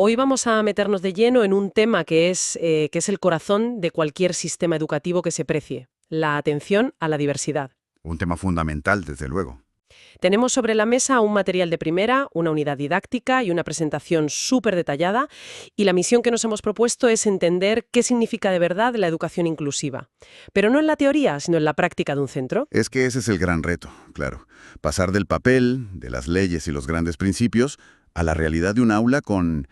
Hoy vamos a meternos de lleno en un tema que es el corazón de cualquier sistema educativo que se precie, la atención a la diversidad. Un tema fundamental, desde luego. Tenemos sobre la mesa un material de primera, una unidad didáctica y una presentación súper detallada, y la misión que nos hemos propuesto es entender qué significa de verdad la educación inclusiva. Pero no en la teoría, sino en la práctica de un centro. Es que ese es el gran reto, claro. Pasar del papel, de las leyes y los grandes principios, a la realidad de un aula con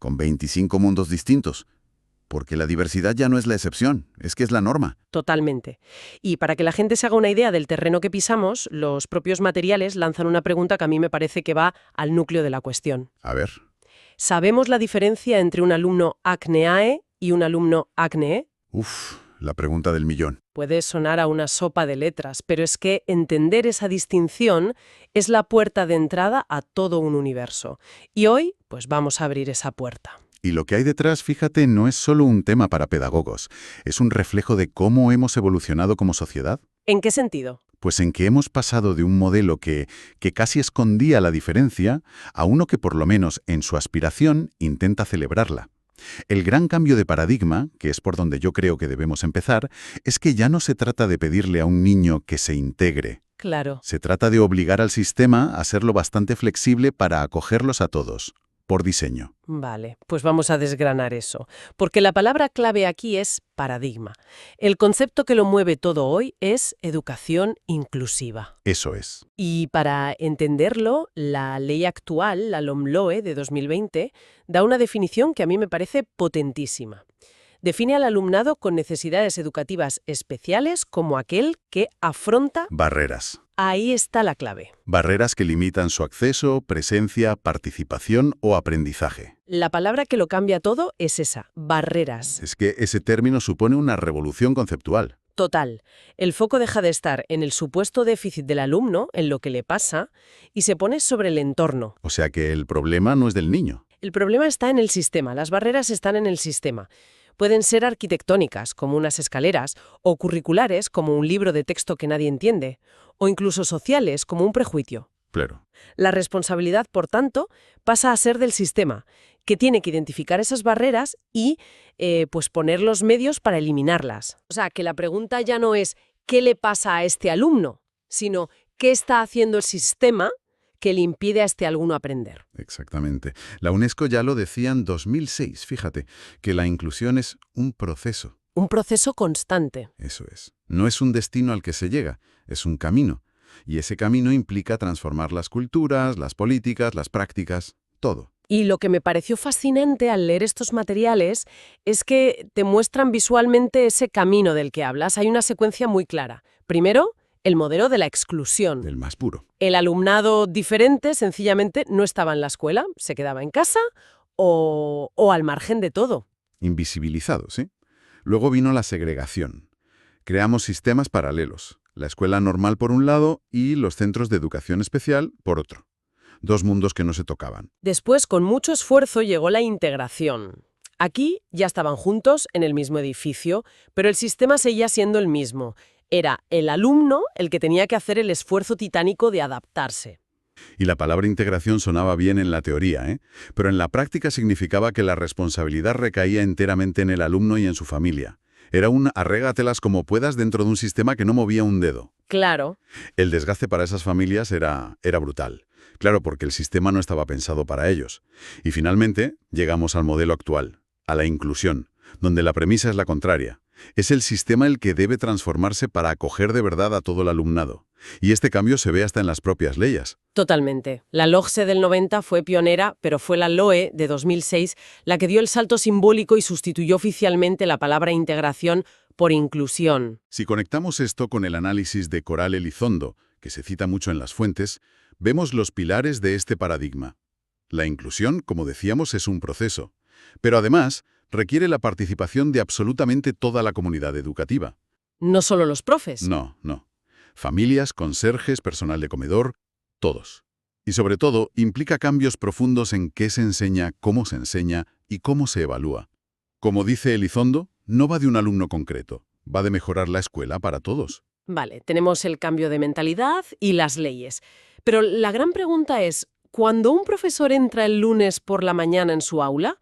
25 mundos distintos. Porque la diversidad ya no es la excepción, es que es la norma. Totalmente. Y para que la gente se haga una idea del terreno que pisamos, los propios materiales lanzan una pregunta que a mí me parece que va al núcleo de la cuestión. A ver, ¿Sabemos la diferencia entre un alumno ACNEAE y un alumno ACNEE? la pregunta del millón. Puede sonar a una sopa de letras, pero es que entender esa distinción es la puerta de entrada a todo un universo. Y hoy, pues vamos a abrir esa puerta. Y lo que hay detrás, fíjate, no es solo un tema para pedagogos, es un reflejo de cómo hemos evolucionado como sociedad. ¿En qué sentido? Pues en que hemos pasado de un modelo que casi escondía la diferencia a uno que por lo menos en su aspiración intenta celebrarla. El gran cambio de paradigma, que es por donde yo creo que debemos empezar, es que ya no se trata de pedirle a un niño que se integre. Claro. Se trata de obligar al sistema a serlo bastante flexible para acogerlos a todos, por diseño. Vale, pues vamos a desgranar eso, porque la palabra clave aquí es paradigma. El concepto que lo mueve todo hoy es educación inclusiva. Eso es. Y para entenderlo, la ley actual, la LOMLOE de 2020, da una definición que a mí me parece potentísima. Define al alumnado con necesidades educativas especiales como aquel que afronta... Barreras. Ahí está la clave. Barreras que limitan su acceso, presencia, participación o aprendizaje. La palabra que lo cambia todo es esa, barreras. Es que ese término supone una revolución conceptual. Total. El foco deja de estar en el supuesto déficit del alumno, en lo que le pasa, y se pone sobre el entorno. O sea que el problema no es del niño. El problema está en el sistema, las barreras están en el sistema. Pueden ser arquitectónicas, como unas escaleras, o curriculares, como un libro de texto que nadie entiende, o incluso sociales, como un prejuicio. Claro. La responsabilidad, por tanto, pasa a ser del sistema, que tiene que identificar esas barreras y pues poner los medios para eliminarlas. O sea, que la pregunta ya no es ¿qué le pasa a este alumno?, sino ¿qué está haciendo el sistema que le impide a este alumno aprender? Exactamente. La UNESCO ya lo decía en 2006, fíjate, que la inclusión es un proceso. Un proceso constante. Eso es. No es un destino al que se llega, es un camino. Y ese camino implica transformar las culturas, las políticas, las prácticas, todo. Y lo que me pareció fascinante al leer estos materiales es que te muestran visualmente ese camino del que hablas. Hay una secuencia muy clara. Primero, el modelo de la exclusión. El más puro. El alumnado diferente sencillamente no estaba en la escuela, se quedaba en casa o al margen de todo. Invisibilizado, ¿sí? Luego vino la segregación. Creamos sistemas paralelos. La escuela normal por un lado y los centros de educación especial por otro. Dos mundos que no se tocaban. Después, con mucho esfuerzo, llegó la integración. Aquí ya estaban juntos en el mismo edificio, pero el sistema seguía siendo el mismo. Era el alumno el que tenía que hacer el esfuerzo titánico de adaptarse. Y la palabra integración sonaba bien en la teoría, ¿eh? Pero en la práctica significaba que la responsabilidad recaía enteramente en el alumno y en su familia. Era un arrégatelas como puedas dentro de un sistema que no movía un dedo. Claro. El desgaste para esas familias era brutal. Claro, porque el sistema no estaba pensado para ellos. Y finalmente llegamos al modelo actual, a la inclusión, donde la premisa es la contraria. Es el sistema el que debe transformarse para acoger de verdad a todo el alumnado. Y este cambio se ve hasta en las propias leyes. Totalmente. La LOGSE del 90 fue pionera, pero fue la LOE de 2006 la que dio el salto simbólico y sustituyó oficialmente la palabra integración por inclusión. Si conectamos esto con el análisis de Coral Elizondo, que se cita mucho en las fuentes, vemos los pilares de este paradigma. La inclusión, como decíamos, es un proceso. Pero además, requiere la participación de absolutamente toda la comunidad educativa. No solo los profes. No. Familias, conserjes, personal de comedor, todos. Y sobre todo, implica cambios profundos en qué se enseña, cómo se enseña y cómo se evalúa. Como dice Elizondo, no va de un alumno concreto, va de mejorar la escuela para todos. Vale, tenemos el cambio de mentalidad y las leyes. Pero la gran pregunta es, cuando un profesor entra el lunes por la mañana en su aula,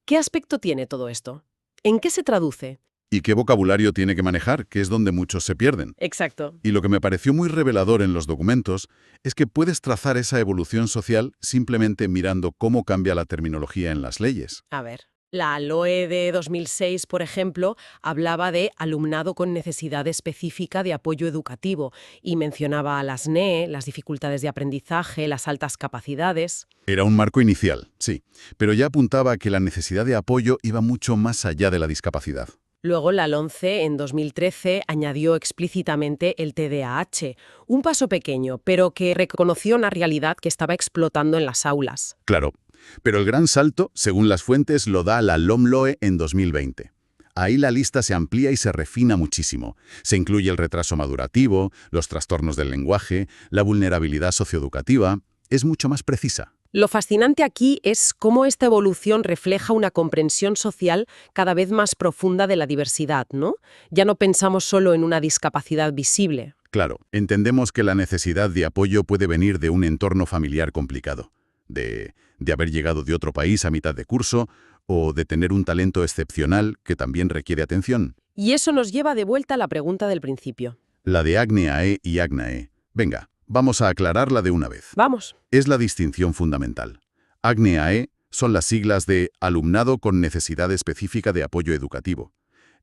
¿qué aspecto tiene todo esto? ¿En qué se traduce? ¿Y qué vocabulario tiene que manejar? Que es donde muchos se pierden. Exacto. Y lo que me pareció muy revelador en los documentos es que puedes trazar esa evolución social simplemente mirando cómo cambia la terminología en las leyes. A ver, la LOE de 2006, por ejemplo, hablaba de alumnado con necesidad específica de apoyo educativo y mencionaba a las NEE, las dificultades de aprendizaje, las altas capacidades. Era un marco inicial, sí, pero ya apuntaba a que la necesidad de apoyo iba mucho más allá de la discapacidad. Luego la LOMCE en 2013 añadió explícitamente el TDAH, un paso pequeño, pero que reconoció una realidad que estaba explotando en las aulas. Claro, pero el gran salto, según las fuentes, lo da la LOMLOE en 2020. Ahí la lista se amplía y se refina muchísimo. Se incluye el retraso madurativo, los trastornos del lenguaje, la vulnerabilidad socioeducativa. Es mucho más precisa. Lo fascinante aquí es cómo esta evolución refleja una comprensión social cada vez más profunda de la diversidad, ¿no? Ya no pensamos solo en una discapacidad visible. Claro, entendemos que la necesidad de apoyo puede venir de un entorno familiar complicado, de haber llegado de otro país a mitad de curso o de tener un talento excepcional que también requiere atención. Y eso nos lleva de vuelta a la pregunta del principio. La de ACNE-AE y ACNA-E. Venga, vamos a aclararla de una vez. Vamos. Es la distinción fundamental. ACNE-AE son las siglas de Alumnado con Necesidad Específica de Apoyo Educativo.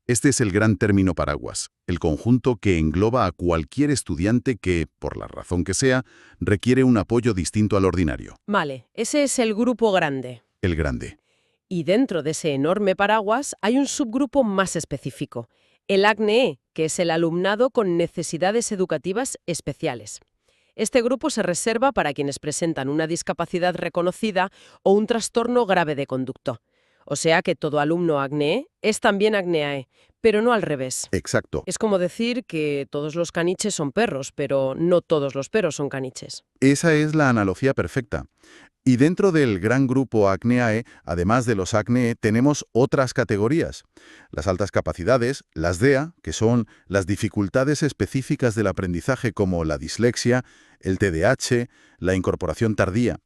Este es el gran término paraguas, el conjunto que engloba a cualquier estudiante que, por la razón que sea, requiere un apoyo distinto al ordinario. Vale, ese es el grupo grande. El grande. Y dentro de ese enorme paraguas hay un subgrupo más específico, el ACNE, que es el alumnado con necesidades educativas especiales. Este grupo se reserva para quienes presentan una discapacidad reconocida o un trastorno grave de conducta. O sea que todo alumno ACNE es también ACNE-AE, pero no al revés. Exacto. Es como decir que todos los caniches son perros, pero no todos los perros son caniches. Esa es la analogía perfecta. Y dentro del gran grupo ACNE-AE, además de los ACNE, tenemos otras categorías. Las altas capacidades, las DEA, que son las dificultades específicas del aprendizaje como la dislexia, el TDAH, la incorporación tardía.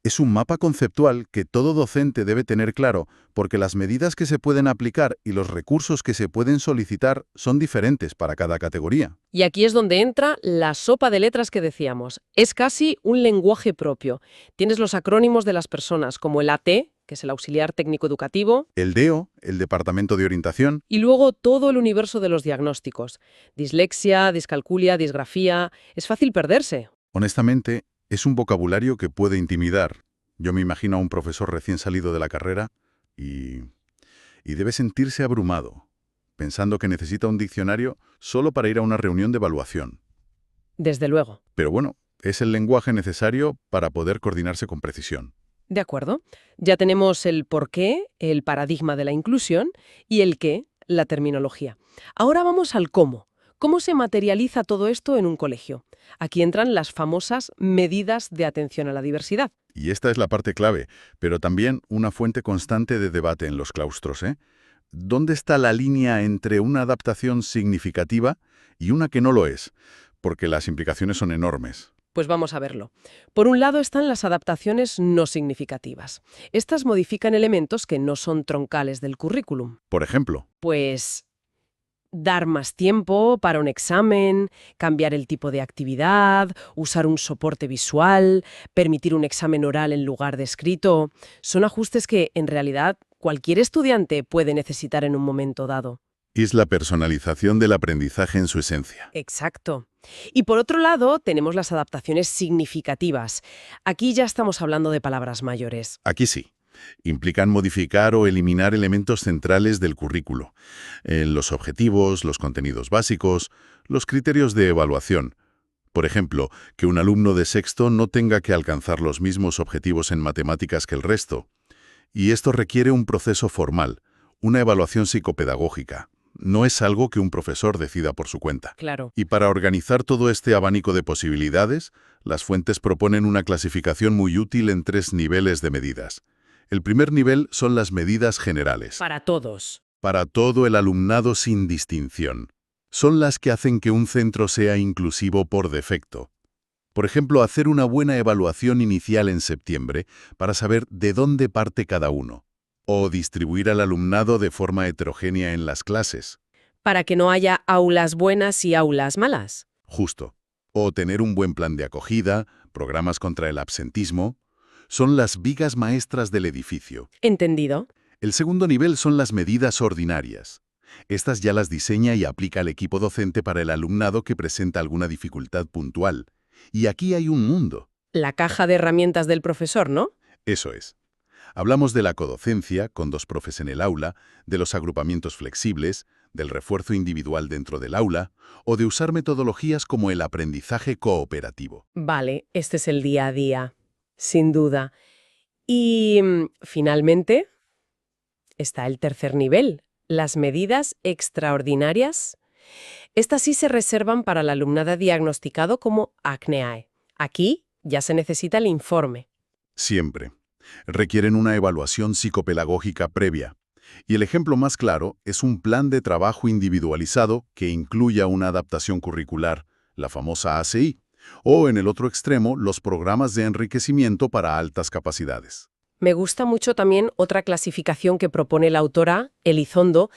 Es un mapa conceptual que todo docente debe tener claro, porque las medidas que se pueden aplicar y los recursos que se pueden solicitar son diferentes para cada categoría. Y aquí es donde entra la sopa de letras que decíamos. Es casi un lenguaje propio. Tienes los acrónimos de las personas, como el AT, que es el auxiliar técnico educativo, El DEO, el Departamento de Orientación, y luego todo el universo de los diagnósticos. Dislexia, discalculia, disgrafía. Es fácil perderse. honestamente, es un vocabulario que puede intimidar. Yo me imagino a un profesor recién salido de la carrera y debe sentirse abrumado, pensando que necesita un diccionario solo para ir a una reunión de evaluación. Desde luego. Pero bueno, es el lenguaje necesario para poder coordinarse con precisión. De acuerdo. Ya tenemos el por qué, el paradigma de la inclusión, y el qué, la terminología. Ahora vamos al cómo. ¿Cómo se materializa todo esto en un colegio? Aquí entran las famosas medidas de atención a la diversidad. Y esta es la parte clave, pero también una fuente constante de debate en los claustros, ¿eh? ¿Dónde está la línea entre una adaptación significativa y una que no lo es? Porque las implicaciones son enormes. Pues vamos a verlo. Por un lado están las adaptaciones no significativas. Estas modifican elementos que no son troncales del currículum. Por ejemplo, Pues dar más tiempo para un examen, cambiar el tipo de actividad, usar un soporte visual, permitir un examen oral en lugar de escrito. Son ajustes que, en realidad, cualquier estudiante puede necesitar en un momento dado. es la personalización del aprendizaje en su esencia. Exacto. Y por otro lado, tenemos las adaptaciones significativas. Aquí ya estamos hablando de palabras mayores. Aquí sí. Implican modificar o eliminar elementos centrales del currículo. Los objetivos, los contenidos básicos, los criterios de evaluación. Por ejemplo, que un alumno de sexto no tenga que alcanzar los mismos objetivos en matemáticas que el resto. Y esto requiere un proceso formal, una evaluación psicopedagógica. No es algo que un profesor decida por su cuenta. Claro. Y para organizar todo este abanico de posibilidades, las fuentes proponen una clasificación muy útil en 3 niveles de medidas. El primer nivel son las medidas generales. Para todos. Para todo el alumnado sin distinción. Son las que hacen que un centro sea inclusivo por defecto. Por ejemplo, hacer una buena evaluación inicial en septiembre para saber de dónde parte cada uno. O distribuir al alumnado de forma heterogénea en las clases. Para que no haya aulas buenas y aulas malas. Justo. O tener un buen plan de acogida, programas contra el absentismo. Son las vigas maestras del edificio. ¿Entendido? El segundo nivel son las medidas ordinarias. Estas ya las diseña y aplica el equipo docente para el alumnado que presenta alguna dificultad puntual. Y aquí hay un mundo. La caja de herramientas del profesor, ¿no? Eso es. Hablamos de la codocencia, con 2 profes en el aula, de los agrupamientos flexibles, del refuerzo individual dentro del aula, o de usar metodologías como el aprendizaje cooperativo. Vale, este es el día a día, sin duda. Y, finalmente, está el tercer nivel, las medidas extraordinarias. Estas sí se reservan para el alumnado diagnosticado como ACNEAE. Aquí ya se necesita el informe. Siempre. Requieren una evaluación psicopedagógica previa. Y el ejemplo más claro es un plan de trabajo individualizado que incluya una adaptación curricular, la famosa ACI, o en el otro extremo, los programas de enriquecimiento para altas capacidades. Me gusta mucho también otra clasificación que propone la autora, Elizondo,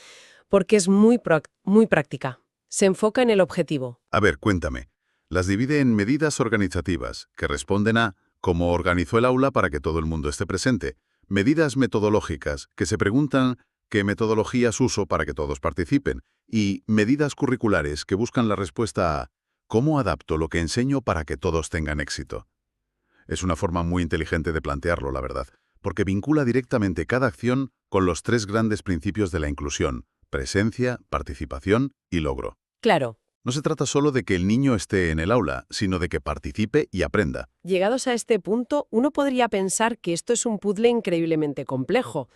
porque es muy práctica. Se enfoca en el objetivo. A ver, cuéntame. Las divide en medidas organizativas, que responden a cómo organizó el aula para que todo el mundo esté presente. Medidas metodológicas, que se preguntan qué metodologías uso para que todos participen. Y medidas curriculares, que buscan la respuesta a cómo adapto lo que enseño para que todos tengan éxito. Es una forma muy inteligente de plantearlo, la verdad, porque vincula directamente cada acción con los 3 grandes principios de la inclusión: presencia, participación y logro. Claro. No se trata solo de que el niño esté en el aula, sino de que participe y aprenda. Llegados a este punto, uno podría pensar que esto es un puzzle increíblemente complejo.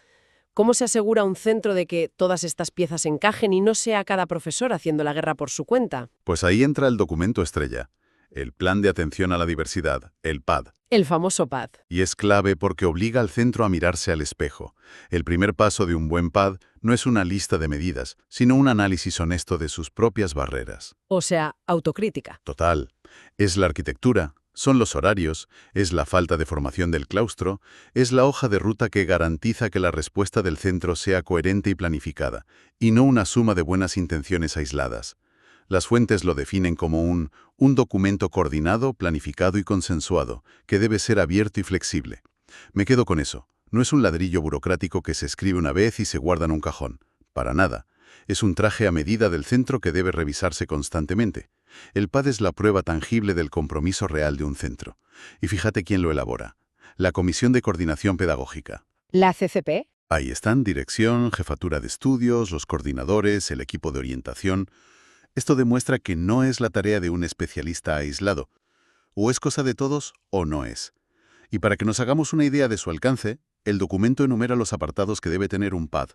¿Cómo se asegura un centro de que todas estas piezas encajen y no sea cada profesor haciendo la guerra por su cuenta? Pues ahí entra el documento estrella, el Plan de Atención a la Diversidad, el PAD. El famoso PAD. Y es clave porque obliga al centro a mirarse al espejo. El primer paso de un buen PAD no es una lista de medidas, sino un análisis honesto de sus propias barreras. O sea, autocrítica. Total. Es la arquitectura, son los horarios, es la falta de formación del claustro, es la hoja de ruta que garantiza que la respuesta del centro sea coherente y planificada, y no una suma de buenas intenciones aisladas. Las fuentes lo definen como un documento coordinado, planificado y consensuado, que debe ser abierto y flexible. Me quedo con eso. No es un ladrillo burocrático que se escribe una vez y se guarda en un cajón. Para nada. Es un traje a medida del centro que debe revisarse constantemente. El PAD es la prueba tangible del compromiso real de un centro. Y fíjate quién lo elabora. La Comisión de Coordinación Pedagógica. ¿La CCP? Ahí están dirección, jefatura de estudios, los coordinadores, el equipo de orientación. Esto demuestra que no es la tarea de un especialista aislado. O es cosa de todos o no es. Y para que nos hagamos una idea de su alcance, el documento enumera los apartados que debe tener un PAD.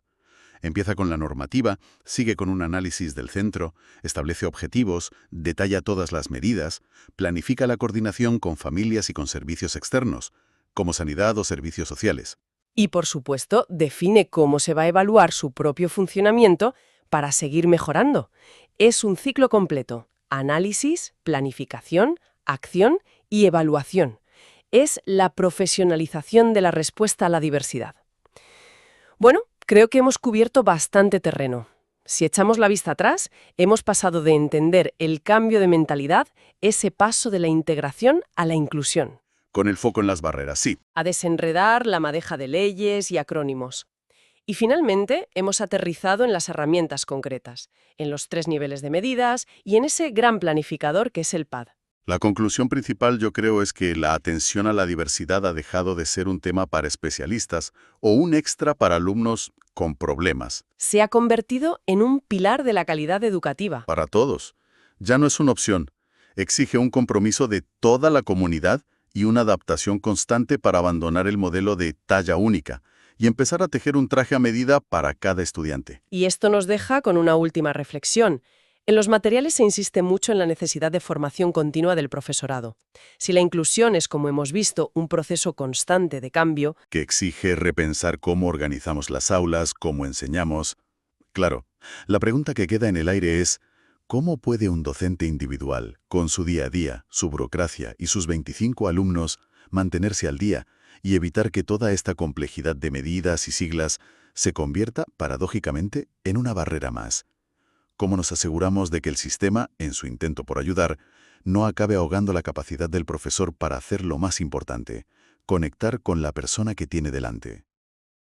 Empieza con la normativa, sigue con un análisis del centro, establece objetivos, detalla todas las medidas, planifica la coordinación con familias y con servicios externos, como sanidad o servicios sociales. Y, por supuesto, define cómo se va a evaluar su propio funcionamiento para seguir mejorando. Es un ciclo completo: análisis, planificación, acción y evaluación. Es la profesionalización de la respuesta a la diversidad. Bueno, creo que hemos cubierto bastante terreno. Si echamos la vista atrás, hemos pasado de entender el cambio de mentalidad, ese paso de la integración a la inclusión. Con el foco en las barreras, sí. A desenredar la madeja de leyes y acrónimos. Y finalmente, hemos aterrizado en las herramientas concretas, en los 3 niveles de medidas y en ese gran planificador que es el PAD. La conclusión principal, yo creo, es que la atención a la diversidad ha dejado de ser un tema para especialistas o un extra para alumnos con problemas. Se ha convertido en un pilar de la calidad educativa. Para todos. Ya no es una opción. Exige un compromiso de toda la comunidad y una adaptación constante para abandonar el modelo de talla única y empezar a tejer un traje a medida para cada estudiante. Y esto nos deja con una última reflexión. En los materiales se insiste mucho en la necesidad de formación continua del profesorado. Si la inclusión es, como hemos visto, un proceso constante de cambio, Que exige repensar cómo organizamos las aulas, cómo enseñamos. Claro, la pregunta que queda en el aire es, ¿Cómo puede un docente individual, con su día a día, su burocracia y sus 25 alumnos, mantenerse al día y evitar que toda esta complejidad de medidas y siglas se convierta, paradójicamente, en una barrera más? ¿Cómo nos aseguramos de que el sistema, en su intento por ayudar, no acabe ahogando la capacidad del profesor para hacer lo más importante, conectar con la persona que tiene delante?